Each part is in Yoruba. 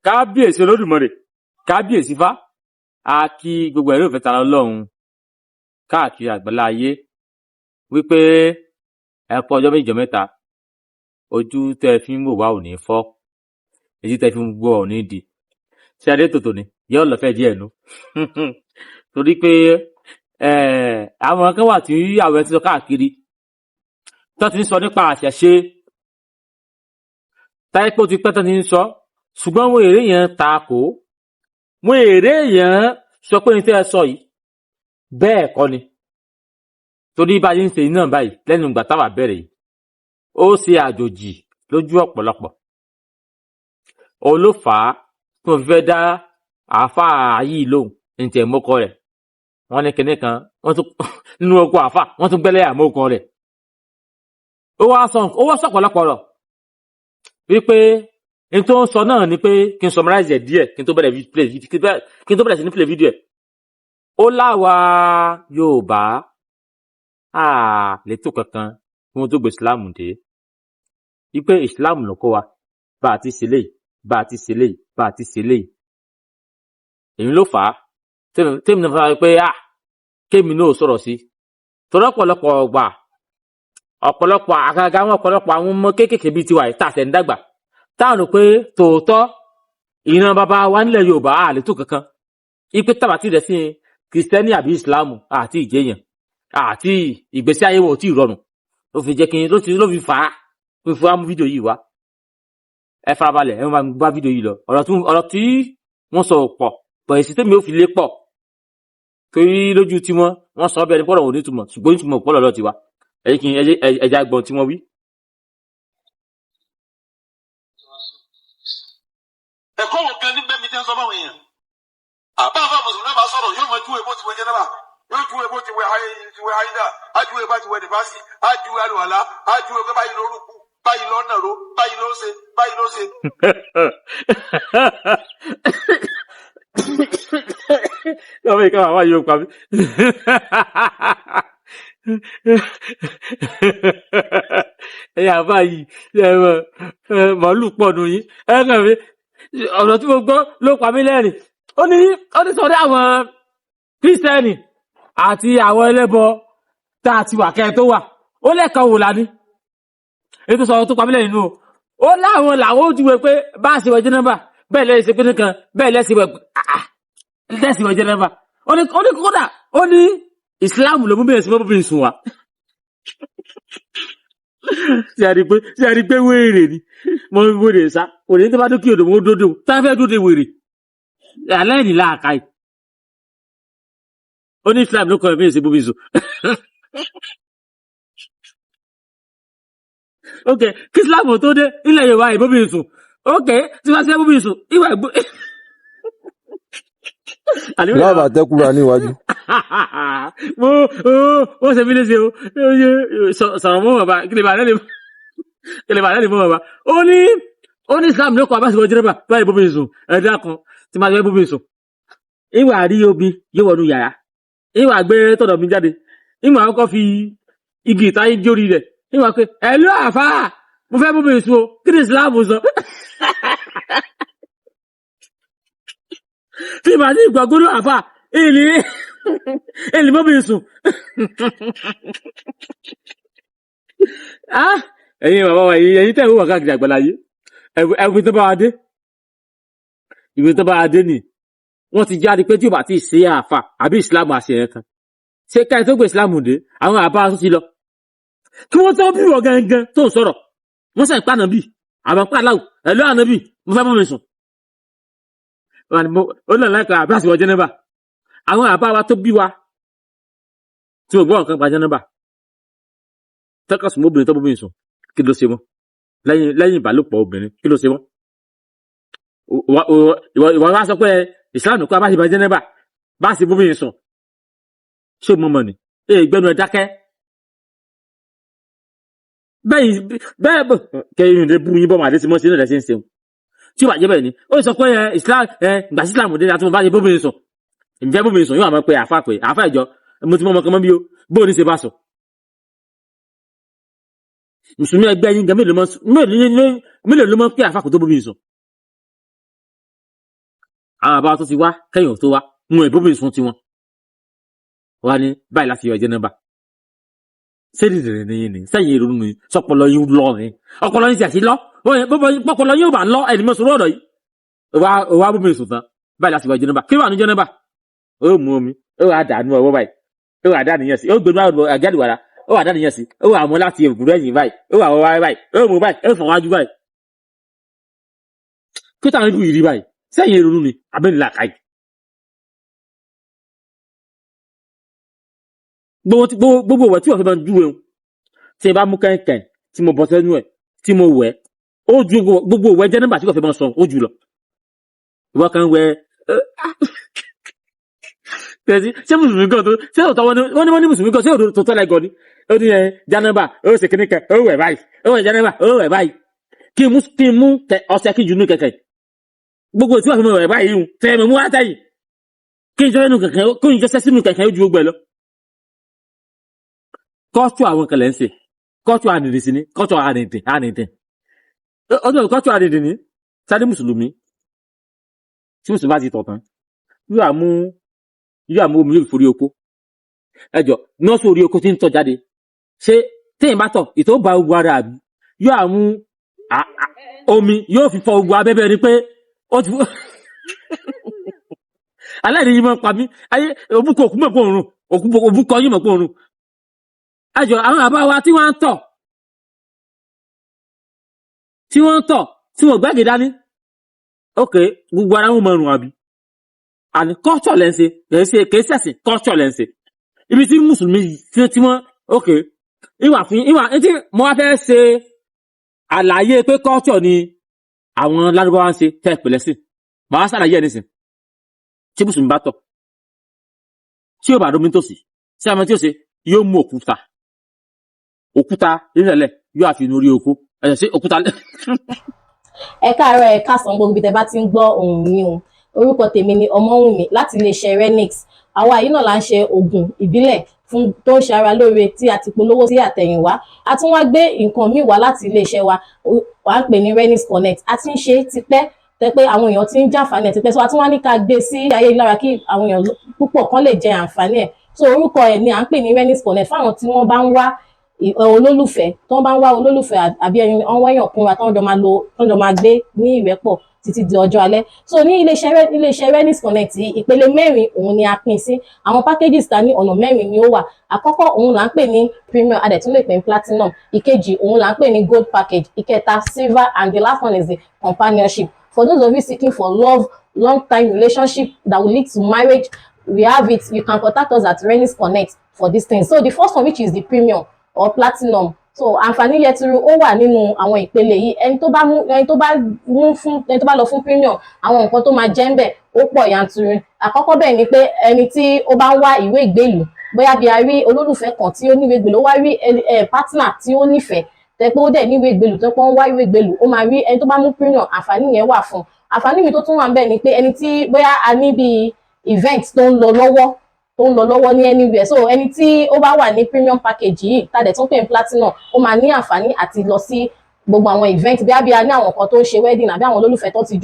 kábíyèsí olódùmarè kábíyèsí fá a kí gbogbo ẹ̀rọ ìfẹ́ tara ọlọ́run káàkiri àgbàlá ayé wípé ẹ kú ọjọ́ méjì mẹ́ta ojú tẹ́ fi ń wò wá ò ní fọ́ èyí tẹ́ fi ń gbọ́ ò ní di ṣé adé tòtò ni yóò lọ fẹ́ díẹ̀ nu torí pé àwọn kan wà tí àwọn ẹ ti sọ káàkiri tó ti ń sọ nípa àṣẹṣe táyé pé ó ti pẹ́ tó ti ń sọ ṣùgbọ́n wọn èrè yẹn ta kò wọn èrè yẹn sọ pé ní tẹ́ ẹ sọ yìí bẹ́ẹ̀ kọ́ ni torí bá yín ṣe iná báyìí lẹ́nu ìgbà táwa bẹ̀rẹ̀ yìí ó ṣe àjòjì lójú ọ̀pọ̀lọpọ̀ òun ló fà á tí wọ́n fi fẹ́ dá àáfàá yìí lóhùn ní tiẹ̀ mọ́kọ rẹ̀ wọ́n ní kinní kan wọ́n tún nínú oko àáfàá wọ́n tún gbẹ́lẹ́ àmọ́kọ rẹ̀ ó wá sọ ọ̀pọ̀lọpọ̀ rọ̀ wípé n tó ń sọ náà ni pé kí n summarize ẹ̀ díẹ̀ kí n tó bẹ̀rẹ̀ sí ní play video ẹ̀ ó láwa Yorùbá lẹ́tò kankan kí wọ́n tó gbé Islam dé wípé Islam ló kọ́ wa bá a ti ṣe léyìí bá a ti ṣe léyìí bá a ti ṣe léyìí èyí ló fà á tèmi náà fà pé kémi náà sọ̀rọ̀ sí torí ọ̀pọ̀lọpọ̀ ọgbà ọ̀pọ̀lọpọ̀ àgàgà àwọn ọ̀pọ̀lọpọ̀ àwọn ọmọ kéékèèké bíi tiwa yìí tàṣẹ ń dàgbà táwọn rò pé tòótọ́ ìran bàbá wa nílẹ̀ Yorùbá àlétò kankan ipe tàbátì rẹ̀ sí kìrìsìtẹ́nì àbí ìsìláàmù àti ìjẹyàn àti ìgbésí ayé wọn ò tí ì rọrùn ló fi jẹ́ kí ló fi fà á fi fún amú fídíò yìí wá ẹ farabalẹ̀ ẹ máa bá fídíò yìí lọ ọ̀rọ̀ tí wọ́n sọ pọ̀ pọ̀ èsì tèmi ò fi lé pọ̀ torí lójú tí wọ́n sọ bẹ́ẹ̀ ni pọ̀rọ̀ òní túmọ̀ ṣùgbọ́n ìtumọ̀ pọ̀ lọ́dọ̀ tiwa ẹja gbọ́n tí wọ́n wí. ẹ̀kọ́ wo gan ní bẹ́ẹ̀ mi jẹ́ sọ fáwọn èèyàn àbá mùsùlùmí náà bá sọ̀rọ̀ yóò mọ júwe bó ti wẹ jẹ́nẹ́bà yóò júwe bó ti wẹ ayídà ájúwe bá ti wẹ nìfásí ájúwe àlùwàlá ájúwe pé báyìí ló rúkú báyìí ló nàró báyìí ló ṣe báyìí ló ṣe. lọ́wọ́ ìka màmá yóò pa mí. ẹ̀yà báyìí màálù pọ̀ nù yín ẹ̀ẹ́kàn mi ọ̀rọ̀ tí mo gbọ́ ló pa mí lẹ́rìn ó ní sọ̀rọ̀ àwọn kírísítẹ́nì àti àwọn ẹlẹ́bọ tá a ti wà kẹ́ tó wà ó lẹ́ẹ̀kan wò lání ètò sọ̀rọ̀ tó pa mí lẹ́rìn nù ó láwọn làwọn ó júwe pé bá a ṣe wẹ̀ jẹ́nẹ́bà bẹ́ẹ̀ lẹ́yìn ṣe pé nìkan bẹ́ẹ̀ lẹ́sìn wẹ̀ jẹ́nẹ́bà ó ní kódà ó ní ìsìláàmù ló mú bẹ́ẹ̀ sí mọ́ bóbìnrin sùn wá ṣe àrí pé wéèrè ni mo ń wéèrè sá òní tó bá dókè odò mo dódò tá a fẹ́ dóde wéèrè aláìní láàka yìí ó ní Islam ló kọ́ ẹ̀ bẹ́ẹ̀ sí bóbìnrin sùn. ok kí Islam tó dé ilẹ̀ Yorùbá yìí bóbìnrin sùn ok tí wọ́n ṣe bóbìnrin sùn ìwà ìgbó. láàbà tẹ́kùrà níwájú. wọ́n ṣe mí léṣe o sọ̀rọ̀ mọ́ bàbá kí lè bàa lẹ́lẹ̀ mọ́ bàbá ó ní Islam ló kọ́ abáṣepọ̀ jẹ́rẹ́bà báyìí bóbìnrin sùn ẹ̀dá kan tí máa ṣe bóbìnrin sùn ìwà àrí omi yóò wọnú yàrá ìwà gbé tọ̀dọ̀ mi jáde ìwà àkọ́kọ́ fi igi ìtayé jórí rẹ̀ ìwà pé ẹ̀lú àfáà mo fẹ́ bóbìnrin sùn o kí ni Islam sọ. tí màá ní ìgbàgbọ́dọ̀ àfà èlì mọ́bìnrin sùn. ẹ̀yin bàbá wa ẹ̀yin tẹ́ ìwé wà káàkiri àgbàláyé ẹ̀wìn tó bá wa dé ìwé tó bá wa dé nì wọ́n ti jáde pé tí ò bá ti ṣe àfà àbí ìsìlámù àṣeyẹ kan ṣé káyọ̀ tó gbé ìsìlámù dé àwọn àbá tó ti lọ kí wọ́n tó bí wọ̀ gangan tó ń sọ̀rọ̀ wọ́n sàn pa ànábì àwọn pa aláwọ̀ ẹ̀lú ànábì mo fẹ́ mọ́bìnrin sùn ó lọ láìka àbá àṣìwọ̀ jẹ́nẹ́bà àwọn àbá wa tó bí wa tí mo gbọ́ nǹkan pa jẹ́nẹ́bà tẹ́kọ̀sùn mọ́bìnrin tó bóbìnrin sùn kí ló ṣe wọ́n lẹ́yìn ìbálòpọ̀ obìnrin kí ló ṣe wọ́n ìwọ wá sọ pé ìsìláàmù kọ́ abáṣe jẹ́nẹ́bà bá ṣe bóbìnrin sùn ṣé mo mọ̀ ní gbẹ́nu ẹ̀ dákẹ́ bẹ́ẹ̀ kẹrin ìdè bú yín bọ́ màdé tí mo ṣe náà lẹ́sẹ̀ ń ṣeun tí ó bá jẹ́ bẹ́ẹ̀ ni ó sọ pé ìgbà sí Islam dé láti mo bá ṣe bóbìnrin sùn ǹjẹ́ bóbìnrin sùn yóò àmọ́ pé àfà ìjọ mo ti mọ́ ọmọ kan mọ́ bí ó bóò ní ṣe bá sùn mùsùlùmí ẹgbẹ́ yín gan mélòó ló mọ́ pé àfà kò tó bóbìnrin sùn àwọn àbá tó ti wá kẹ́yìn tó wá wọn ìbóbìnrin sùn tiwọn wá ní báyìí láti yọ jẹ́nẹ́bà sẹ́ẹ̀dì rẹ̀ nìyẹn ni sẹ́yìn ìrònú ni sọpọlọ yín lọ ni ọpọlọ yín sì àti lọ pọpọlọ yín ò bá lọ ẹni mọ́ sọ̀rọ̀ ọ̀dọ̀ yìí wá bóbìnrin sùn tán báyìí láti yọ jẹ́nẹ́bà kí wà ní jẹ́nẹ́bà ó mú omi ó wà dànù ọwọ́ báyìí ó wà dá nìyẹn sí ó gbẹnu àgádì wàrà ó wà dá nìyẹn sí ó wà mú láti èbùrú ẹ̀yìn báyìí ó wà wọ́ báyìí ó mú báyìí ó fọ̀ wájú báyìí kí táwọn ibi ìrí báyìí sẹ́yìn ìrònú ni abẹ́ni làkàyè gbogbo ìwẹ̀ tí wọ́n fi máa ń júwe o tí ẹ bá mú kẹ́kẹ́ tí mo bọ́ sẹ́nu ẹ̀ tí mo wẹ̀ ó ju gbogbo ìwẹ̀ jẹ́nẹ́bà tí wọ́n fi máa ń sọ ó jù lọ ìwọ kan wẹ̀ tẹ̀sí ṣé mùsùlùmí gan tó ṣé òtọ́ wọ́n ní mùsùlùmí gan ṣé òtọ́ tó tọ́lá gan ni ó ní jẹ́nẹ́bà ó ṣe kíní kẹ ó wẹ̀ báyìí ó wẹ̀ jẹ́nẹ́bà ó wẹ̀ báyìí kí n mú ọṣẹ kí n jù nú kẹ̀kẹ́ gbogbo tí wọ́n fi máa wẹ̀ báyìí hùn tẹ̀ mọ̀ mú wá táyì kí n jọ sẹ́sínú kẹ̀kẹ́ ó ju gbogbo ẹ̀ lọ kọ́tù àwọn kan lẹ́ ń ṣe kọ́tù àdìdì sí ní kọ́tù àdìdì ọdún kọ́tù àdìdì ní sáré mùsùlùmí tí mùsùlùmí bá ti tọ̀ tán yóò àmú omi yóò forí oko ẹjọ́ nọ́ọ̀sì orí oko tí ń tọ̀ jáde ṣé téèyàn bá tọ̀ ìtò bá gbogbo ara àbí yóò àmú omi yóò fi fọ gbogbo abẹ́bẹ́ ni pé ó ti aláìní yìí máa ń pa mí ayé òbúkọ òkú mọ̀ pé òórùn òbúkọ yìí mọ̀ pé òórùn àjọ àwọn àbá wa tí wọ́n ń tọ̀ tí wọ́n gbẹ́gẹ̀ dání ok gbogbo ara wọn mọ̀rùn àbí àní kọ́ọ̀tọ̀ lẹ́ǹsẹ̀ kìí sẹ̀sìn kọ́ọ̀tọ̀ lẹ́ǹsẹ̀ ibi tí mùsùlùmí tí wọ́n ok ìwà tí mo wá fẹ́ ṣe àlàyé pé kọ́ọ̀tọ̀ ni àwọn lárúbáwá ń ṣe tẹ́ ìpìlẹ̀ sí màá ṣàlàyé ẹ̀ nísìn tí mùsùlùmí bá tọ̀ tí ó bá domi tòsí sí àmọ́ tí ó ṣe yóò mú òkúta nílẹ̀ yóò àfi inú orí oko ẹ̀yẹ̀ sí òkúta. ẹ káàárọ̀ ẹ káàsán gbogbo ibi tẹ́ bá ti ń gbọ́ ohùn mi o orúkọ tèmi ni Ọmọ́wùnmí láti iléeṣẹ́ Renix àwa yìí náà là ń ṣe oògùn ìbílẹ̀ fún tó ń ṣe ara lóore tí a ti polówó sí àtẹ̀yìnwá a tún wá gbé nǹkan míì wá láti iléeṣẹ́ wa wà á pè ní Renix Connect a ti ń ṣe tipẹ́ tẹ́ pé àwọn èèyàn ti ń jàǹfààní ẹ̀ tipẹ́ so a tún wá ní ká gbé sí ayélujára kí àwọn èèyàn púpọ̀ kan lè jẹ àǹfààní ẹ̀ so orúkọ ẹ̀ ni à ń pè ní Renix Connect fáwọn tí wọ́n bá ń wá olólùfẹ́ tó ń bá ń wá olólùfẹ́ àbí ẹni ọ̀n wáyàn kúnra tó ń jọ máa gbé ní ìrẹ́pọ̀ títí di ọjọ́ alẹ́ so ní iléeṣẹ́ Renix Connect ìpele 4 òun ni a pín sí àwọn packages ta ní ọ̀nà 4 ni ó wà àkọ́kọ́ òun là ń pè ní premium a dẹ̀ tún lè pè ní platinum ìkejì òun là ń pè ní gold package ìkẹta silver and the last one is the companionship for those of you seeking for love long time relationship that will lead to marriage we have it you can contact us at Renix Connect for this thing so the first one which is the premium or platinum so àǹfààní yẹturu ó wà nínú àwọn ìpele yìí ẹni tó bá lọ fún premium àwọn nǹkan tó máa jẹ́ ń bẹ̀ ó pọ̀ yanturu àkọ́kọ́ bẹ́ẹ̀ ni pé ẹni tí ó bá ń wá ìwé ìgbélùú bóyá bí a rí olólùfẹ́ kan tí ó níwèé ìgbélùú ó wá rí partner tí ó nífẹ̀ẹ́ tẹ́ pé ó dẹ̀ níwèé ìgbélùú tó pọ́n wá ìwé ìgbélùú ó máa rí ẹni tó bá mú premium àǹfààní yẹn wà fún àǹfààní mi tó tún wà ń bẹ̀ ni pé ẹni tí bóyá a ní bíi event tó ń lọ lọ́wọ́ ní anywhere so ẹni tí ó bá wà ní premium package yìí tàdẹ̀ tún pè ní platinum ó máa ní àǹfààní àti lọ sí gbogbo àwọn event bí a ní àwọn kan tó ń ṣe wedding àbí àwọn olólùfẹ́ tó ti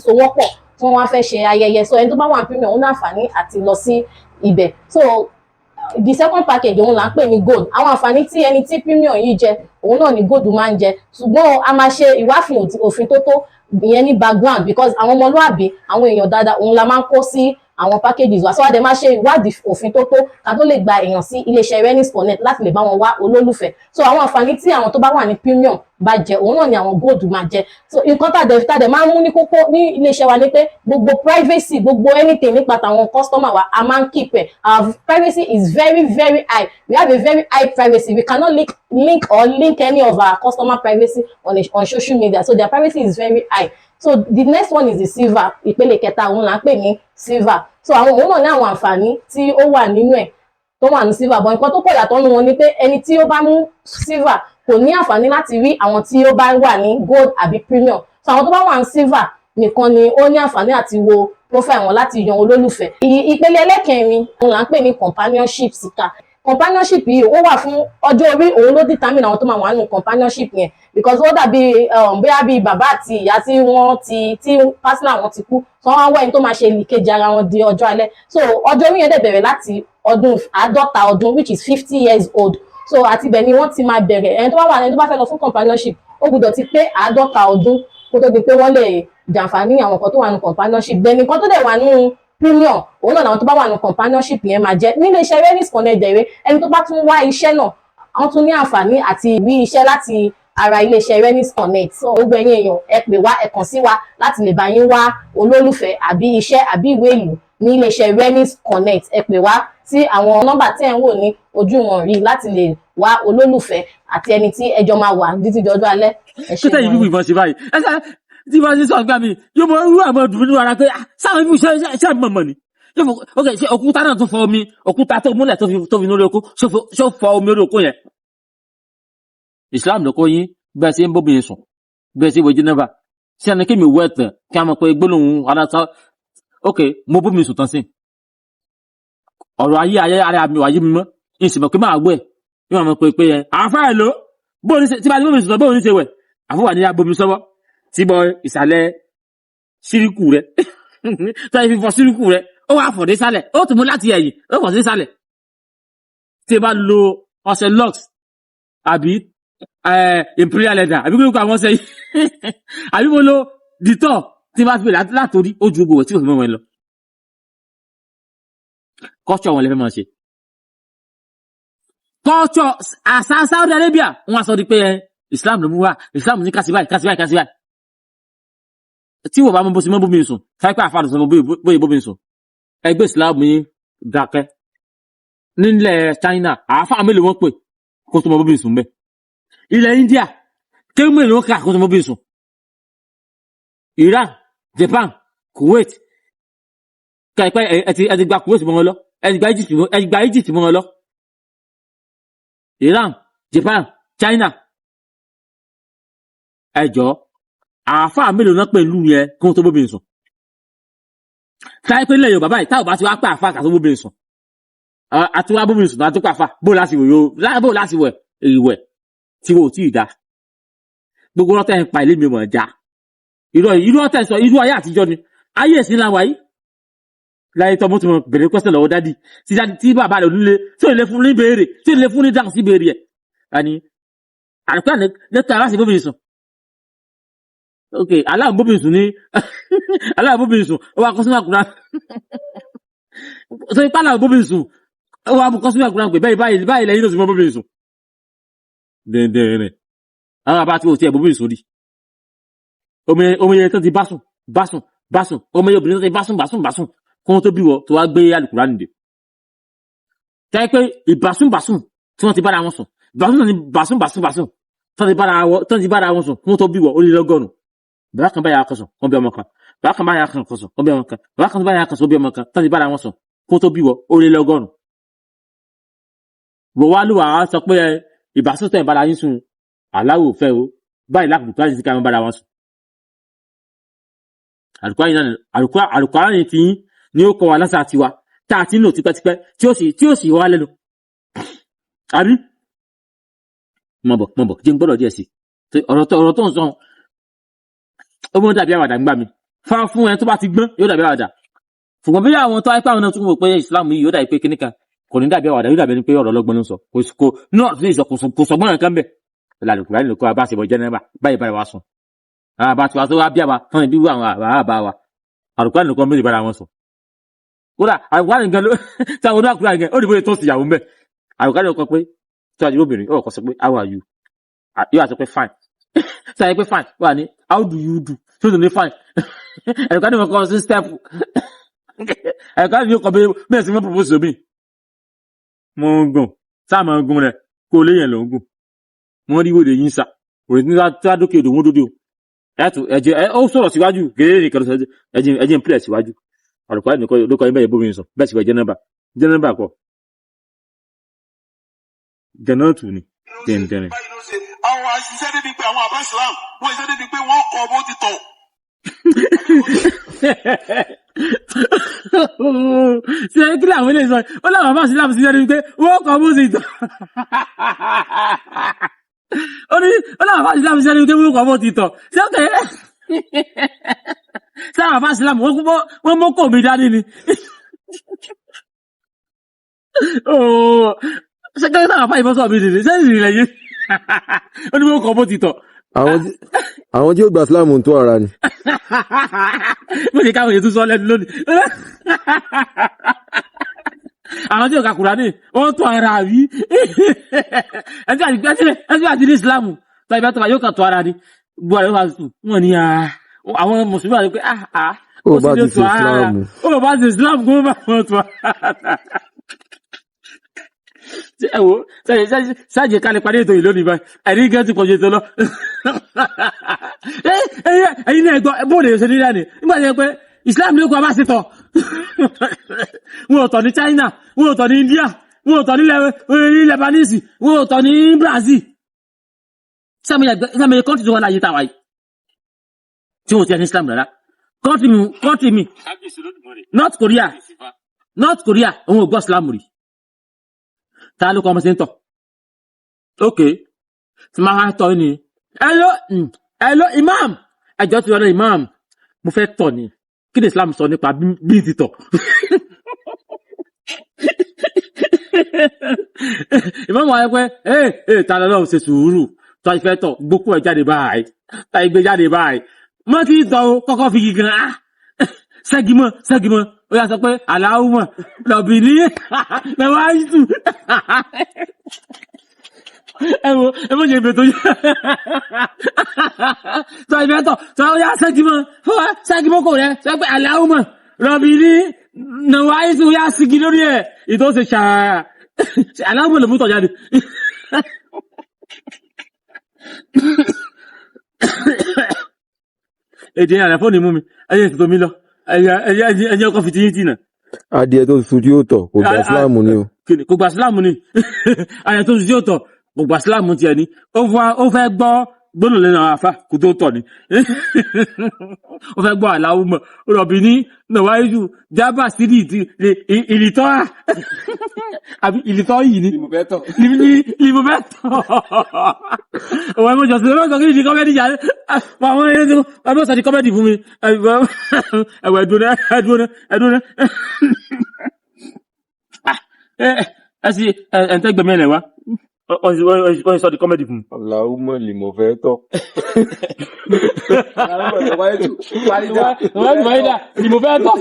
so wọ́n pọ̀ tí wọ́n wá fẹ́ ṣe ayẹyẹ so ẹni tó bá wà ní premium ó ní àǹfààní àti lọ sí ibẹ̀ so the second package òun là ń pè ní gold àwọn àǹfààní tí ẹni tí premium yìí jẹ òun náà ni gold máa ń jẹ ṣùgbọ́n a máa ṣe ìwáfin òfin tó ìyẹn ní background because àwọn ọmọlúàbí àwọn èèyàn dáadáa òun la máa ń kó sí àwọn packages wa so a dẹ̀ máa ṣe ìwádìí òfin tó ká tó lè gba èèyàn sí iléeṣẹ́ Renix Connect láti lè bá wọn wá olólùfẹ́ so àwọn àǹfààní tí àwọn tó bá wà ní premium bá jẹ òun náà ni àwọn gold máa jẹ so nǹkan tàdẹ̀ máa ń mú ní kókó ní iléeṣẹ́ wa ni pé gbogbo privacy gbogbo anything nípa tàwọn customer wa a máa ń keep ẹ̀ our privacy is very very high we have a very high privacy we cannot link any of our customer privacy on social media so their privacy is very high so the next one is the silver ìpele kẹta òun là ń pè ní silver so àwọn òun náà ní àwọn àǹfààní tí ó wà nínú ẹ̀ tó wà ní silver but nǹkan tó pọ̀ yàtọ̀ nínú wọn ni pé ẹni tí ó bá mú silver kò ní àǹfààní láti rí àwọn tí ó bá wà ní gold àbí premium so àwọn tó bá wà ní silver nìkan ni ó ní àǹfààní àti wo profile wọn láti yan olólùfẹ́ ìpele ẹlẹ́kẹrin òun là ń pè ní companionship síkà companionship yìí ó wà fún ọjọ́ orí, òun ló determine àwọn tó máa wà nínú companionship yẹn, because ó dàbí bóyá bíi bàbá àti ìyá tí partner wọn ti kú, so wọ́n wá ẹni tó máa ṣe ìkejì ara wọn di ọjọ́ alẹ́. So ọjọ́ orí yẹn dẹ̀ bẹ̀rẹ̀ láti ọdún 50 ọdún, which is 50 years old. So àti ibẹ̀ ni wọ́n ti máa bẹ̀rẹ̀, ẹni tó bá fẹ́ lọ fún companionship ó gbọ́dọ̀ ti pé 50 ọdún kó tó di pé wọ́n lè jàǹfààní àwọn kan tó wà ní companionship. Then nǹkan tó dẹ̀ wà ní premium, òun náà làwọn tó bá wà ní companionship yẹn máa jẹ́. Nílé iṣẹ́ Renix Connect dẹ̀rẹ́, ẹni tó bá tún wá iṣẹ́ náà wọ́n tún ní àǹfààní àti rí iṣẹ́ láti ara ilé iṣẹ́ Renix Connect. So gbogbo ẹ̀yin èèyàn ẹ pè wá, ẹ kàn sí wa láti lè bá yín wá olólùfẹ́ àbí iṣẹ́ àbí ìwé ìlú ní ilé iṣẹ́ Renix Connect. Ẹ pè wá sí àwọn nọ́mbà tí ẹ ń wò ní ojú wọn rí láti lè wá olólùfẹ́ àti ẹni tí ẹjọ́ máa wà títí di ọjọ́ alẹ́. Ẹ ṣé Kíta yìí ìbọn ṣe báyìí. Tí wọ́n ti sọ gbà mí, yóò mọ irú àmọ́ dùn nínú ara pé sáwọn ibi iṣẹ́ mọ̀mọ́ ni. Ok, ṣe òkúta náà tún fọ omi, òkúta tó múlẹ̀ tó fi lórí oko, ṣó fọ omi orí oko yẹn. Islam ló kọ́ yín bẹ́ẹ̀ sí ń bóbìnrin sùn, bẹ́ẹ̀ sí ìwé jẹ́nẹ́bà. Ṣé ẹni kí mi wọ ẹ̀tàn kí a mọ̀ pé gbólóhùn aláta, ok, mo bóbìnrin sùn tán sí. Ọ̀rọ̀ ayé ara mi wà yí mi mọ́, ìsìnkú pé máa wẹ̀, yóò mọ̀ pé yẹn, àfáà ló, tí bá ti bóbìnrin sùn tán, bóbìnrin ṣe wẹ̀, àfọwà ní abomi sọ́wọ́, tí bọ ìsàlẹ̀ síríkù rẹ̀, tó yẹ fi fọ síríkù rẹ̀, ó wà fọ̀ dé sálẹ̀, ó tún mú láti ẹ̀yìn, ó fọ̀ dé sálẹ̀. Tí bá lo ọṣẹ Lux, àbí Imperial Leather, àbí kúrò àwọn ọṣẹ yìí, àbí mo lo Dettol, tí bá fi látorí, ó ju gbogbo tí ò fi mọ́ wọn lọ. Culture wọn lè fẹ́ máa ṣe. Culture àṣà Saudi Arabia, wọ́n sọ di pé Islam ló mú wá, Islam ní kásíbáì. Tí wọ́n bá mọ́ bó sí mọ́ bóbi sùn, káípẹ́ àfàdù sọ bóyí bóbi sùn. Ẹgbẹ́ Islam ní dákẹ́. Nílẹ̀ China, àáfà mélòó wọ́n pè kó tó mọ́ bóbi sùn bẹ́. Ilẹ̀ India, kéwú mélòó ká kó tó mọ́ bóbi sùn. Iran, Japan, Kuwait. Káípẹ́ ẹ ti gba Kuwait mọ́ wọn lọ, ẹ ti gba Egypt mọ́ wọn lọ. Iran, Japan, China. Ẹjọ́ àáfàá mélòó náà pẹ̀lú yẹn kí wọ́n tó bóbìnrin sùn. Táyé pé ilẹ̀ Yorùbá báyìí táwọn bá ti wá pé àáfàá kà tó bóbìnrin sùn, àti wá bóbìnrin sùn láti pàfà bó láti wẹ̀ ìwẹ̀ tí wọ́n ò tí ì dá. Gbogbo ọ̀tẹ̀ ń pa ilé mi mọ̀ já. Irú ọ̀tẹ̀ sọ irú ayé àtijọ́ ni ayé ìsìn la wáyé. Láyé tọ́ mo ti mọ̀ bẹ̀rẹ̀ pẹ́sẹ̀ lọ́wọ́ dádì tí bàbá rẹ̀ onílé tí ò lè fún ní béèrè tí ò lè fún ní dáhùn sí béèrè ẹ̀. Àní àrùkọ́ lẹ́tọ̀ aláṣẹ bóbìnrin sùn. Ok, aláàbóbìnrin sùn, ó wá kọ́ sínú àkùrá. So ipá aláàbóbìnrin sùn, ó wá kọ́ sínú àkùrá pé báyìí lẹ́yìn ló sì mọ́ bóbìnrin sùn. Dẹ̀ndẹ̀rẹ̀. Àwọn àbá tí ó ti ẹ̀ bóbìnrin sùn rí. Omi yẹn tó ti básùn, omi yẹn obìnrin tó ti básùn, kó wọ́n tó bí wọ tó wá gbé àlùkùrá nìdè. Táyé pé ìbásùn tí wọ́n ti bára wọn sùn, básùn, tán ti bára wọn sùn, kó wọ́n tó bí wọ ó lé lọ́gọ́rùn-ún. Bàbá kan báyà kan sùn, wọ́n bí ọmọ kan. Bàbá kan báyà kan sùn, wọ́n bí ọmọ kan. Bàbá kan báyà kan sùn, wọ́n bí ọmọ kan. Tán ti bára wọn sùn, kó tó bí wọ ó lé lọ́gọ́rùn-ún. Bò wá lùwà á sọ pé ìbásùn tẹ̀ bára yín sùn, aláwò fẹ́ o, báyìí lákòókò láti ká bára wọn sùn. Àlùkùránì yìí ti yín ni ó kọ́ wa lásà tiwa, tá a ti ń lò tipẹ́tipẹ́ tí ó sì wá lẹ́nu. Àbí? Mọ̀bọ̀, jẹ́ ń gbọ́dọ̀ díẹ̀ sí. Ọ̀rọ̀ tó ń sọ ó mọ́ dàbí àwàdà nígbà mi. Fún ẹni tó bá ti gbọ́n yóò dàbí àwàdà. Ṣùgbọ́n bí àwọn tó àìpá àwọn náà tún wò pé Islam yìí yóò dàbí pé kíníkan kò ní dàbí àwàdà, yóò dàbí ẹni pé ọ̀rọ̀ ọlọ́gbọ́n ló ń sọ. Kò sọgbọ́n nǹkan bẹ̀. Àlùkùránì ló kọ́ abá ṣe bọ̀ jẹ́nẹ́bà báyìí wá sùn. Àbá tí wá tó wá bí àwa tán ní bí wọ́n àwọn àbá wa. Àlùkùránì ló kọ́ méjì bára wọn sùn. Kódà àlùkùránì gan ló táwọn oní àkùránì gan ó dìbò tó sì yàwó ń bẹ̀. Àlùkùránì ló kọ́ pé tí wàá di obìnrin ó kọ́ sọ pé how are you? Yóò wá sọ pé fine. Sáyé pé fine wà ní how do you do? Tó tó ní fine. Àlùkùránì ló kọ́ sí step. Àlùkùránì ló kọ́ bẹ́ẹ̀ sí mọ́ propose to me. Mo ń gùn sáà máa ń gùn rẹ̀ kó léyìn ló ń gùn. Wọ́n rí wòde yín sá òrè tí wọ́n dókè odò wọ́n dóde o. Ẹ̀jẹ̀ ó sọ̀rọ̀ síwájú gẹ́gẹ́ nìkan ẹ̀jẹ̀ ń pìlẹ̀ síwájú. Àlùkùránì ló kọ́ ibẹ̀ ìbómi sọ bẹ́ẹ̀ sì wẹ̀ jẹ́nẹ́bà kọ́. Jẹ́nẹ́tù ni tẹ̀ntẹ̀rẹ̀. Àwọn àṣìṣẹ́ débi pé àwọn àbá Islam wọ́n ṣiṣẹ́ débi pé wọ́n kọ́ bó ti tọ̀. ṣe kí làwọn ilé sọ ó láwọn bá sílámù sí ẹni pé wọ́n kọ́ bó sì tọ̀ ó láwọn bá sílámù sí ẹni pé wọ́n kọ́ bó ti tọ̀ ṣé ó kẹ́ sáwọn bá sílámù wọ́n mú kò mí dání ni ṣé kí sáwọn bá ìbọn sọ mi dìde ṣé ìrìn lẹ́yìn ó ní wọ́n kọ́ bó ti tọ̀. Àwọn tí ó gba Islam ń tó ara ni. Mo ṣe káwọn èyí tún sọ lẹ́nu lónìí. Àwọn tí ó ka Kùránì wọ́n tó ara rí. Ẹni àti ní Ìsìlámù tàbí bá tọ́ba yóò kà tó ara ni. Gbọ́ àyè wà sùn wọ́n ní àwọn Mùsùlùmí àti pé ó bá ti ṣe Ìsìlámù. Ó bá ti ṣe Ìsìlámù kó bá wọn tó ara. Ẹ wo ṣáàjì ká lè parí ètò yìí lónìí báyìí ẹ̀rí gẹ́ ti pọ̀jù ètò lọ. Ẹ̀yin náà gbọ́ bóòlù ṣe nílẹ̀ ni nígbà tí ẹ pé Islam ní kò bá sí tọ̀ wọn ò tọ̀ ní China wọn ò tọ̀ ní India wọn ò tọ̀ ní Lebanese wọn ò tọ̀ ní Brazil sẹ́mi kọ́ntì tí wọ́n láyé tàwa yìí tí wọ́n ti ẹni Islam rárá kọ́ntì mi North Korea òun ò gbọ́ Islam rí. Ta ló kọ́ ọmọ sí ń tọ̀? Ok. Tí máa wá tọ́ ní. Hello, Imam. Ẹjọ́ ti rọrọ Imam. Mo fẹ́ tọ̀ ni. Kí ni Islam sọ nípa bí ti tọ̀? Imam wà pé, ta lọ́lọ́ ṣe sùúrù. Tọ́ ìfẹ́ tọ̀, gbókù ẹ̀ jáde báyìí. Ta ìgbé jáde báyìí. Mọ́ ti tọ̀ o, kọ́kọ́ fi gígan. Ṣẹ́gimọ́. Ó yá sọ pé, Allahumma, lọ̀bì ní lẹ́wọ́ àìsù. Ẹwọ́ jẹ́ ìbẹ̀tọ̀ yìí. Sọ ìbẹ̀tọ̀, sọ ó yá ṣẹ́gimọ́ kò rẹ̀, sọ pé Allahumma, lọ̀bì ní lẹ́wọ́ àìsù yá sígi lórí ẹ̀. Ìtọ́ ṣe ṣàrà. Allahumma lè mú tọ̀ jáde. Èdè àrẹ̀fọ́ ni mú mi, ẹyẹ ìtò mi lọ. Ẹyẹ ọkọ̀ fìtí yìí tìnà. Adìẹ tó sùn tí ó tọ̀ kò gba Ìsìlámù ni o. Kò gba Ìsìlámù ni. Adìẹ tó sùn tí ó tọ̀ kò gba Ìsìlámù ti ẹni. Ó fẹ́ gbọ́ gbónà lẹ́nu àwọn afá kò tó tọ̀ ni. Ó fẹ́ gbọ́ Allahumma rọ̀bì ní nàwáyéjú jábà sídì ìlìtọ́ àbí ìlìtọ́ yìí ni. Ìmùfẹ́ tọ̀. Òwò ẹ̀mọ́ jọ̀sìn lọ́wọ́ sọ kí ni kọ́mẹ́dì jà ní. Àwọn ẹ̀mọ́ sọ di kọ́mẹ́dì fún mi. Ẹ̀wọ̀ ẹ̀dúnrẹ́. Ẹ̀sì ẹ̀ntẹ́gbẹ̀mí ẹ̀nẹ̀ wá. Wọ́n sọ di kọ́mẹ́dì fún mi. Allahumma lè mọ̀ fẹ́ tọ̀. Ìmùfẹ́ tọ̀.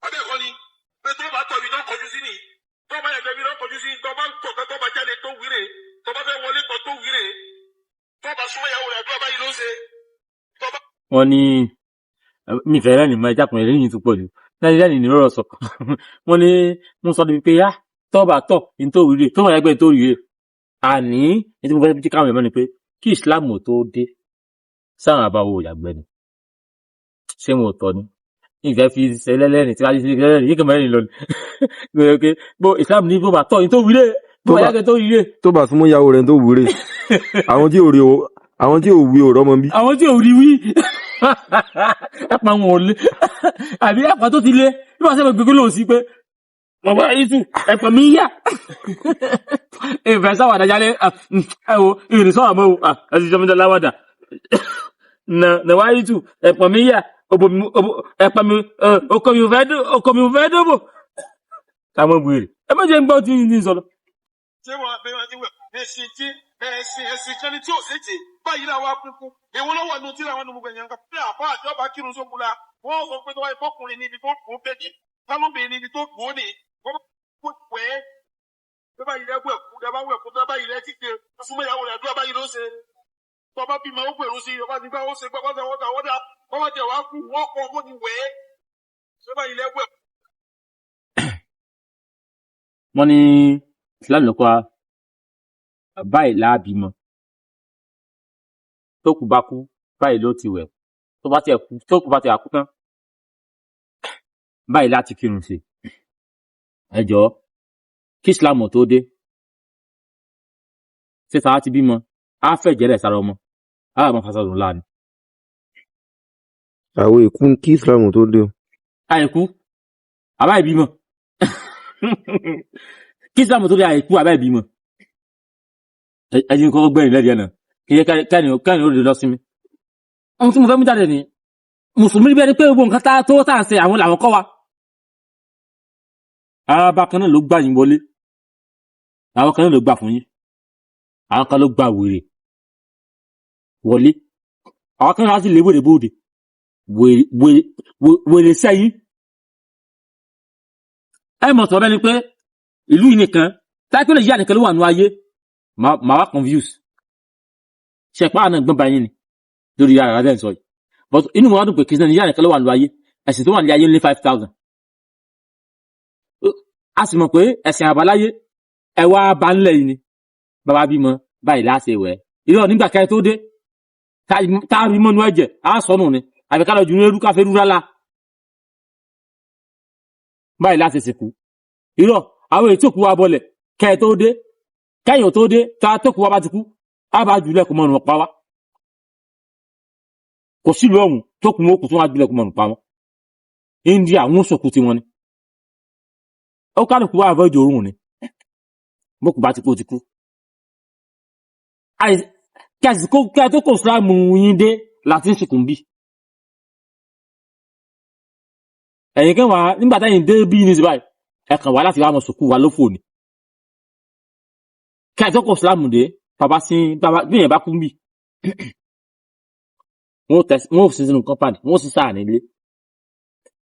Abẹ́ẹ̀kọ́ ni, pé tó bá tọ̀ mi náà kọjú sí ni, tó bá yẹ̀gbẹ́ mi náà kọjú sí, tó bá ń tọ̀ tó bá jáde tó wíre, tó bá fẹ́ wọlé tọ̀ tó wíre, tó bá súnmọ́ ìyàwó rẹ̀ tó bá yìí ló ṣe. Wọ́n ní mi fẹ́ rẹ́ni mọ́ ẹjákùnrin lẹ́yìn tó pọ̀ jù. Lẹ́yìn ní rọ̀rọ̀ sọ. Wọ́n ní mú sọ níbi pé tọ́ bá tọ̀ ní tó wíre, tó wọ́n yẹgbẹ́ tó wíre. Àní, ní tí mo fẹ́ jí káwọn ẹ̀mọ́ ni pé kí Ìsìlámù tó dé, sáwọn àbáwò ìyàgbẹ́ ni. Ṣé wọn ò tọ́ ni? Ìfẹ́ fi ṣẹlẹ́lẹ́rìn tí wá sí ṣẹlẹ́rìn yíkẹ́ mẹ́rin lọ ní. Bó Ìsìlámù ní bó bá tọ̀ ní tó wíre, tó bá yàgẹ́ tó wíre. Tó bá súnmọ́ ìyàwó rẹ̀ tó wúre. Àwọn tí ò wí ọ̀rọ̀ mọ́ bí. Àwọn tí ò rí wí. Ẹ̀pà wọn ò lé. Àbí ẹ̀pà tó ti lé. Bí wọ́n sẹ́bẹ̀ gbogbo lóò sí pé bàbá ìtù ẹ̀pà mi yá. Ìfẹ́ sáwàdà jálẹ̀ ẹ̀wọ̀ ìrìn sọ́wà mọ́ ẹ̀sì jọmọdé láwàdà. Nàwà ìtù ẹ̀pà mi yá. Ẹ̀pà mi ọkọ̀ mi ò fẹ́ dóbò. Táwọn bùrẹ̀. Ẹ má jẹ́ ń gbọ́ tí ní sọ̀rọ̀. Ṣé wọ́n bẹ̀rẹ̀ ní wẹ̀ ẹ̀sìn kan ní tí ò séjì báyìí làwọn akúnkún èwo lọ́wọ́ inú tí làwọn ọmọ ẹ̀yàn kan pé àbá àjọba kírun sókun la wọ́n sọ pé tó wáyé fọkùnrin níbi tó kù ó bẹ́ẹ̀ tálóbìnrin níbi tó kù ó ní wọ́n kó pẹ́ tó báyìí lẹ́gbọ̀ ẹ̀kú dábàá wẹ̀ kó tó báyìí lẹ́ ti gbé súnmọ́ ìyàwó rẹ̀ àdúrà báyìí ló ṣe tó bá bímọ ó gbèrú sí ọba nígbà ó ṣe gbọ́dọ̀ wọ́n bá jẹ̀ wá kú wọ́n kọ́ ọmọ ní wẹ̀ tó báyìí lẹ́gbọ̀ ẹ̀kú. Wọ́n ní Islam lọ́kọ́ báyìí láàbímọ tó kù bá kú báyìí ló ti wẹ̀ tó kù bá ti àkú tán báyìí láti kírun sí. Ẹ jọ̀ọ́ kí Islam tó dé ṣé tàwa ti bímọ á fẹ̀jẹ̀ rẹ̀ sára ọmọ á máa fasọdùn láàánú àwọn èkú kí Islam tó dé o. àìkú àbá ìbímọ kí Islam tó dé àìkú àbá ìbímọ ẹ̀yin kọ́kọ́ gbẹ̀yìn lẹ́dí ẹ̀nà kí yẹ kẹ́ni ó lè lọ sí mi. ohun tí mo fẹ́ mú jáde ni mùsùlùmí bẹ́ẹ̀ ni pé gbogbo nǹkan tó tà ń ṣe àwọn làwọn kọ́ wa. araba kan náà ló gbà yín wọlé àwọn kan náà ló gbà fún yín àwọn kan ló gbà wèrè wọlé àwọn kan náà sì lé wèrè bóde wèrè sẹ́yìn. ẹ mọ̀ sọ bẹ́ẹ̀ ni pé ìlú yìí nìkan táìpẹ́ lè yí ànìkan ló wà nù ayé màá wá confuse ṣẹ̀pá àná gbọ́n báyìí ni lórí ara rẹ̀ ń sọ yìí but inú wọn dùn pé kìí sẹ́ni yí ànìkan ló wà nù ayé ẹ̀sìn tó wà ní ayé ní 5,000 a sì mọ̀ pé ẹ̀sìn àbáláyé ẹwà bá ńlẹ̀ yìí ni bàbá bímọ báyìí láṣẹ ìwẹ̀ ìrọ̀ nígbà kẹ́ tó dé táàrí mọ́nú ẹ̀jẹ̀ á sọnù ni àbíká lọ jù ní erú káfẹ́ rúrálà báyìí láṣẹ sìnkú ìrọ̀ àwọn èyí tó kú wa bọlẹ̀ kẹ́ tó dé kẹ́yìn tó dé tá tó kú wa bá ti kú á bá jùlẹ̀ kó mọ̀nù pa wá kò sílùú ọ̀hún tó kù mọ́ kù tó wá jùlẹ̀ kó mọ̀nù pa wọ́n India wọ́n sọ̀kú ti wọn ni ó kálùkù wá avoid orun ni mọ́kù bá ti kú ti kú kẹ́ tó kò sílámù yín dé láti ṣìkùn bí ẹ̀yìn kẹ́ wá nígbàtẹ́yìn dé bí ní síbáyì ẹ̀kàn wá láti wá mọ̀ sọ̀kú wa lófò ni kẹ́ tó kò sílámù dé bàbá bí yẹn bá kú bí wọ́n ò sí sínú kọ́mpánì wọ́n sì sáà nílé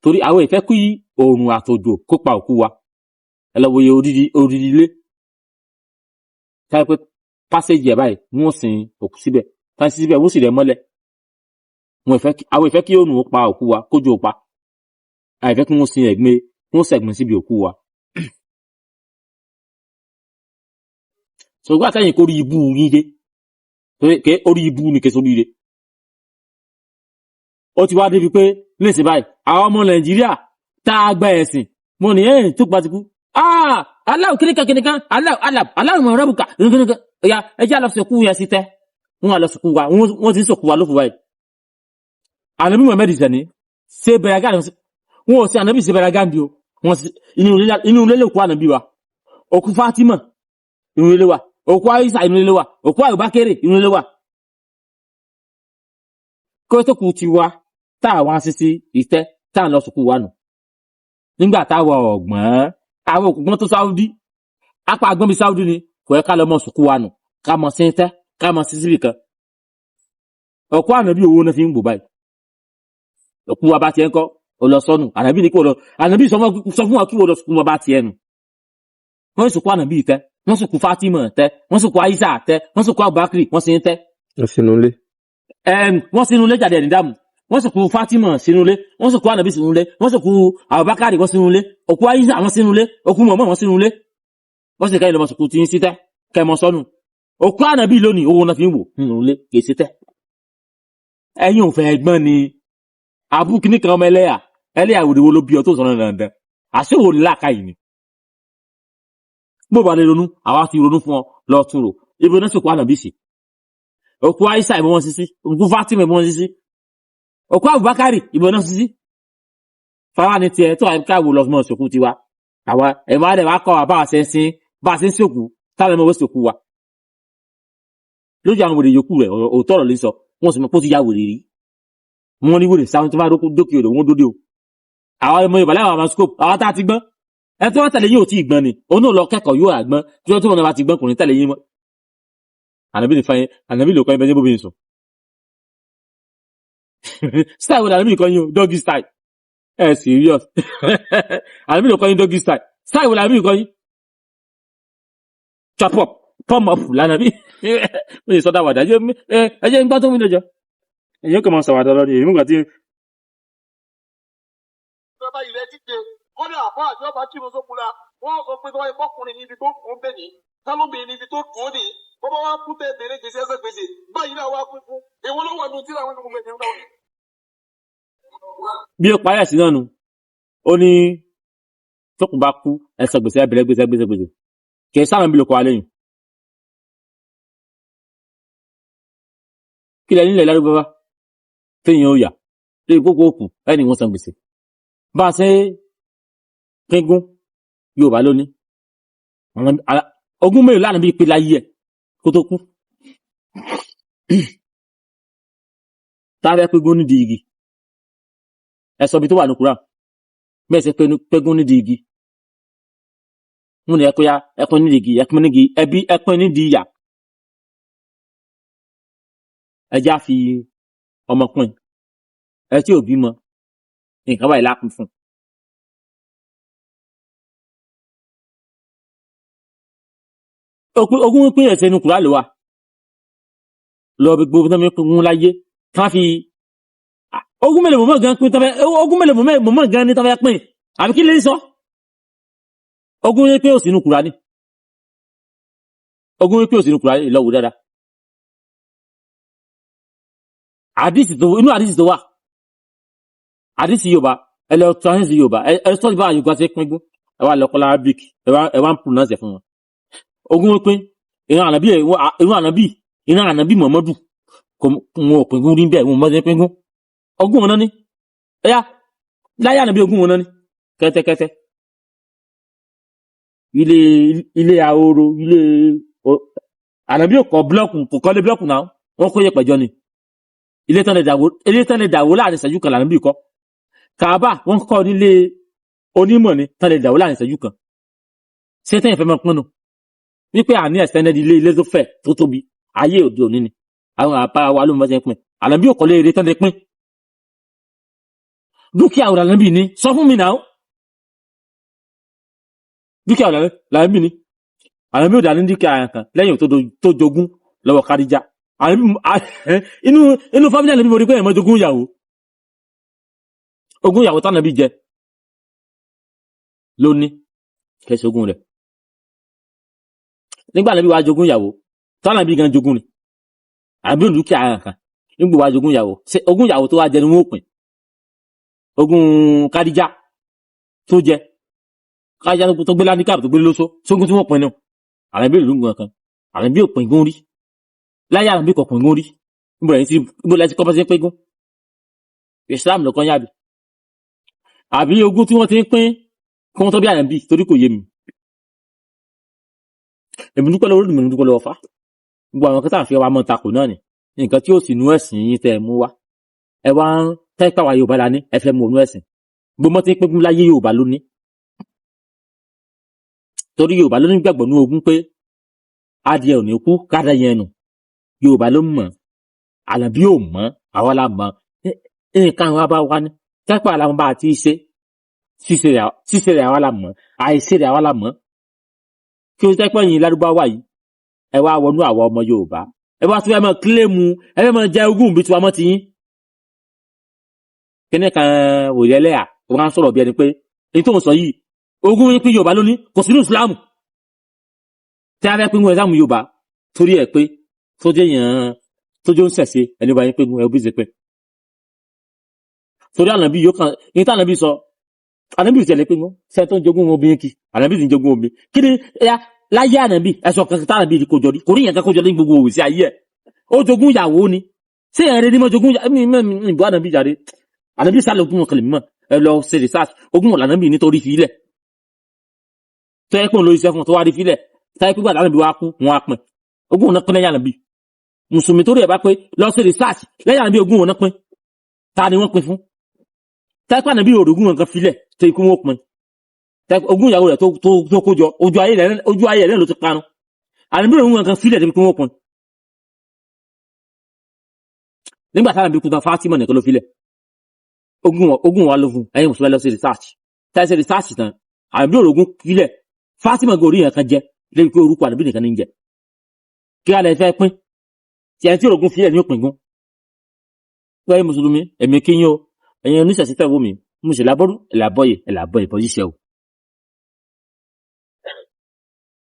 torí àwọn ìfẹ́ kú oòrùn àtòjò kópa òkú wa ẹlọ́wọ́ye odidi ilé táyé pé pásẹ́jì ẹ̀ báyìí wọ́n sin òkú síbẹ̀ táyé síbẹ̀ wọ́n sì rẹ̀ mọ́lẹ̀ àwọn ìfẹ́ kí oòrùn pa òkú wa kójò pa àìfẹ́ kí wọ́n sin ẹ̀gbẹ́ wọ́n sẹ̀gbìn síbi òkú wa ṣùgbọ́n àtẹ́yìn kó rí ibú yín dé torí orí ibú ni kẹsọ́ rí re ó ti wá débi pé lẹ́sìn báyìí àwọn ọmọ Nàìjíríà tá a gba ẹ̀sìn mo ní ẹ̀yìn tó pàtíkú aláwọ̀ kìnnìkan aláwọ̀ mọ̀ rẹ́bùkà nǹkan ẹ̀yà ẹjẹ́ alọ́sọ̀kú yẹn sí tẹ́ wọ́n alọ́sọ̀kú wa wọ́n ti ń sọ̀kú wa lófù báyìí ànábì Muhammad sẹ́ni ṣe bẹ̀rẹ̀ gáàdì wọ́n ò sí ànábì ṣe bẹ̀rẹ̀ gáàdì o wọ́n sì inú ilé lè kó ànábì wa òkú Fatima inú ilé wa òkú Aisha inú ilé wa òkú Abubakar inú ilé wa kó tó kù ti wa táwọn asísí ìtẹ́ táwọn lọ sọ̀kú wa nù nígbà táwọn ọ̀gbọ́n àwọn òkùnkùn tó Saudi apá agbọ́n bí Saudi ni kò yẹ ká lọ mọ́ sùkú wa nù ká mọ́ sí tẹ́ ká mọ́ sí síbì kan ọ̀kọ́ ànàbí owó náà fi ń gbò báyìí òkú wa bá tiẹ̀ ń kọ́ ó lọ sọ́nù ànàbí ní kí wọ́n lọ ànàbí sọ fún wọn kí wọ́n lọ sùkú wọn bá tiẹ̀ nù wọ́n sùkú ànàbí tẹ́ wọ́n sùkú Fatima tẹ́ wọ́n sùkú Aisha tẹ́ wọ́n sùkú Abubakar wọ́n sì ń tẹ́ wọ́n sínú ilé jáde ẹ̀nìdàmù wọ́n sọ̀kú Fatima sínúlé wọ́n sọ̀kú Ànàbí sínúlé wọ́n sọ̀kú Abubakar wọ́n sínúlé òkú Aisha wọ́n sínúlé òkú mọ̀mọ́ wọ́n sínúlé wọ́n sì kẹ́yìn lọ́mọ sọ̀kú tí ń sí tẹ́ kẹmọ sọ́nù òkú Ànàbí lónìí owó náà fi ń wò nínúlé kìí sí tẹ́ ẹ̀yin òfẹ́ ẹgbọ́n ni abúkí ní kan ọmọ ẹlẹ́yà òdìwó ló bí ọ tó sọ̀rọ̀ dandan àṣewò ní làákàyè ni bó ba lè ronú àwa ti ronú fún ọ lọ tún rò ibi náà sọ̀kú Ànàbí sí òkú Aisha ìbọn wọn sísí òkú Fatima ìbọn wọn sísí òkú Abubakar ìbọn náà sísí fáwọn ní tiẹ̀ tó àìká wò lọ fún ọ̀sọ̀kú tiwa àwa ẹ̀mọ́ adẹ̀ wá kọ́ wa bá a ṣe ń sòkú táwọn ẹmọ wọ́n sòkú wa lójú àwọn wèrè yòókù rẹ̀ òótọ́ ọ̀rọ̀ lè sọ wọ́n sì mọ̀ pé ó ti ya wèrè rí wọ́n ní wèrè sáwọn tó bá dókè odò wọ́n dóde o àwọn ọmọ Yorùbá láwọn amascope àwọn tá a ti gbọ́n ẹ tó wá tẹ̀lé yín ò tí ì gbọ́n ni òun náà lọ kẹ́kọ̀ọ́ yóò àgbọ́n tí wọ́n tó wọn bá ti gbọ́n kò ní tẹ̀lé yín mọ́ ànàbí lè kọ́ ibẹ̀ bóbi sùn style wo ànàbí lè kọ́ yín o doggy style serious ànàbí lè kọ́ yín doggy style wo ànàbí lè kọ́ yín chop up pump up lànàbí ó yẹ sọ́dá wàdà ẹjẹ́ ń gbá tó ń wí lọ́jọ́ ẹ̀yẹ́ kò máa sọ̀wàdà lọ́dọ̀ èyí nígbà tí bàbá ilẹ̀ ti dé wọ́n ní àbá àti ọba kí mo sókun la wọ́n sọ pé tọ́wọ́ ìfọkùnrin níbi tó kún bẹ́ẹ̀ ni tálóbìnrin níbi tó kún ní bọ́bá wa kú tẹ́ bèrè gbèsè ẹsẹ̀ gbèsè báyìí náà wá kún fún èwo ló wà ní tí àwọn ọmọ ẹ̀jẹ̀ ń dáwọn. bí ó parí ẹ̀sìn náà nu ó ní tókùn bá kú ẹsẹ̀ gbèsè ẹbẹ̀rẹ̀ gbèsè kì í sáà ń bí lóko alẹ́ yìí kí lẹ nílẹ̀ lárúbáwá téèyàn ó yà lè gbogbo òkú ẹni wọ́n san gbèsè bá ṣe píngún Yorùbá lóní ogún mélòó lánàá bí pé láyé ẹ̀ kó tó kú tàbí píngún nídìí igi ẹ̀sọ́ bí tó wà ní Kùránì mẹ́sẹ̀ píngún nídìí igi mú ni ẹkùn nídìí igi ẹkùn nídìí ìyà ẹjá fi ọmọkùnrin ẹ tí ò bímọ nǹkan báyìí lápín fún ogún pín ẹ̀sẹ̀ inú Kùránì ló wà lọ bí gbogbo tán mẹ́kùn láyé ká fi ogún mélòó mọ́ gan pín tọ́fẹ́ ogún mélòó mọ́ gan ní tọ́fẹ́ pín àbí kí lè sọ ogún pín òsì inú Kùránì ogún pín òsì inú Kùránì lọ́wọ́ dáadáa inú àdísì tó wà àdísì Yorùbá ẹlẹ́ọ̀tọ́hìnsì Yorùbá ẹlẹ́ọ̀tọ́hìnsì bá Yorùbá ṣe pín gún ẹwà lọ́kọ́lá Arabic ẹwà ń pronounce fún wọn ogún pín ìran ànàbí Muhammadu wọn ò pín gún rí bẹ́ẹ̀ wọn mọ́ sí pín gún ogún wọn náà ní ẹyá láyé ànàbí ogún wọn náà ní kẹ́tẹ́kẹ́tẹ́ ilé ahoro ilé ànàbí ò kọ́ blọ́ọ̀kù kò kọ́lé blọ́ọ̀kù náà wọ́n kó yẹ pẹ̀jọ ni ilé tán lè dàwó láàrin ìṣẹ́jú kan lànàbí kọ́ Kàábà wọ́n kọ́ nílé onímọ̀ ni tán lè dàwó láàrin ìṣẹ́jú kan ṣé tẹ́yìn fẹ́ mọ́ pínnù wípé àní extended ilé tó fẹ̀ tó tóbi ayé òde òní ni àwọn àpá wa ló mọ́ sí pín ànàbí ò kọ́lé eré tán lè pín dúkìá òrà lànàbí ní sọ fún mi náà dúkìá òrà lànàbí ní ànàbí ò dà ní dúkìá kan lẹ́yìn tó jogún lọ́wọ́ Kádíjà inú fámílì ànàbí mo rí pé ẹ̀mọ́ jogún ìyàwó ogún ìyàwó tánàbí jẹ lóní kẹsì ogún rẹ̀ nígbà ànàbí wá jogún ìyàwó tánàbí gan jogún ni àbí dúkìá kan nígbà wá jogún ìyàwó ogún ìyàwó tó wá jẹ ni wọ́n pín ogún Kádíjà tó jẹ Kádíjà tó gbé ládíkà tó gbé lóṣó sógún tí wọ́n pín náà ànàbí ìlú kan ànàbí ò pín gún rí láyé ànàbí kò pín gún rí níbo lẹ́sí kọ́ bá sí pín gún Islam lọ́kàn yàbí àbí ogún tí wọ́n ti ń pín kún tó bí ànàbí torí kò yé mi èmi dúpẹ́ lọ́wọ́ olùmọ̀ dúpẹ́ lọ́wọ́ fà gbogbo àwọn kẹta àfihàn wa mọ́ takò náà ni nǹkan tí ó sì nú ẹ̀sìn yín tẹ́ ẹ mú wá ẹ wá ń tẹ́pà wa Yorùbá dání ẹ fẹ́ mú ònú ẹ̀sìn gbogbo tí ń pín gún láyé Yorùbá lóní torí Yorùbá lóní gbàgbọ́ ní ogún pé adìẹ ò ní kú kádà yẹn nù Yorùbá ló mọ̀ àlàbí ò mọ̀ àwa la mọ̀ nǹkan àwọn bá wá ní tẹ́pà làwọn bá ti ṣíṣe rẹ̀ àwa la mọ̀ àìṣe rẹ̀ àwa la mọ̀ kí o tẹ́pẹ́ yìí lárúbáwá yìí ẹ wá wọnú àwọn ọmọ Yorùbá ẹ wá tún fẹ́ mọ́ kílẹ̀mù ẹ fẹ́ mọ́ jẹ ogún bí tiwa mọ́ ti yín kíní kan òye ẹlẹ́yà ó máa ń sọ̀rọ̀ bí ẹni pé èyí tó ń sọ yìí ogún yín pín Yorùbá lónìí kò sínú Ìsìlámù tí a fẹ́ pín gun ẹ̀sáàmù Yorùbá torí ẹ̀ pé tójó ń sẹ̀sẹ̀ ẹni bá yín pín gun ẹ̀ bí ṣe pé torí ànàbí yóò kàn ní tí ànàbí sọ ànàbí ìṣẹ̀lẹ̀ pín gun ṣe tó ń jogún obìnrin kì ànàbí sì ń jogún obìnrin kí ni ẹ̀yà láyé ànàbí ẹ̀sọ̀ kankan tí ànàbí kò jọrí kò rí yẹn kankan jọrí ní gbogbo òwìsí ayé ẹ̀ ó jogún ìyàwó ni ṣé ẹ̀rẹ́ ni mo jogún ìbò ànàbí jáde ànàbí sálẹ̀ ogún ọkàlẹ̀ mímọ́ ẹ lọ ṣe research ogún ọ̀là ànàbí nítorí fílẹ̀ tó yẹ pé òun lórí iṣẹ́ fún tó wá rí fílẹ̀ táyé pígbà ànàbí wá kú wọn á pín ogún ọ̀nà pín lẹ́yìn ànàbí mùsùlùmí tó rí ẹ̀ bá pé lọ ṣe research lẹ́yìn ànàbí ogún ọ̀nà pín ta ni wọ́n pín fún táyé pé ànàbí òrògún nǹkan fílẹ̀ tó ikú wọn pín ogún ìyàwó rẹ̀ tó kójọ ojú ayé rẹ̀ ló ti parun ànàbí òrògún nǹkan fílẹ̀ tó ikú wọn pín nígbà táwọn àbí kúta Fátímà nìkan ló fílẹ̀ ogún wa ló fún ẹ̀yin mùsùlùmí lọ sí research táyé sí research tán ànàbí òrògún fílẹ̀ Fátímà gòrí nǹkan jẹ lẹ́yìn pé orúkọ ànàbí nìkan ní jẹ kí alẹ́ fẹ́ pín tí ẹni tí òrògún fílẹ̀ ní òpin gún ẹ̀yin mùsùlùmí ẹ̀mí kíyìn o ẹ̀yin oníṣẹ̀sí tẹ̀wọ́ mi mo sì lábọ́rú ẹ̀làbọ̀yè ẹ̀làbọ̀yè bọ́jíṣẹ́ o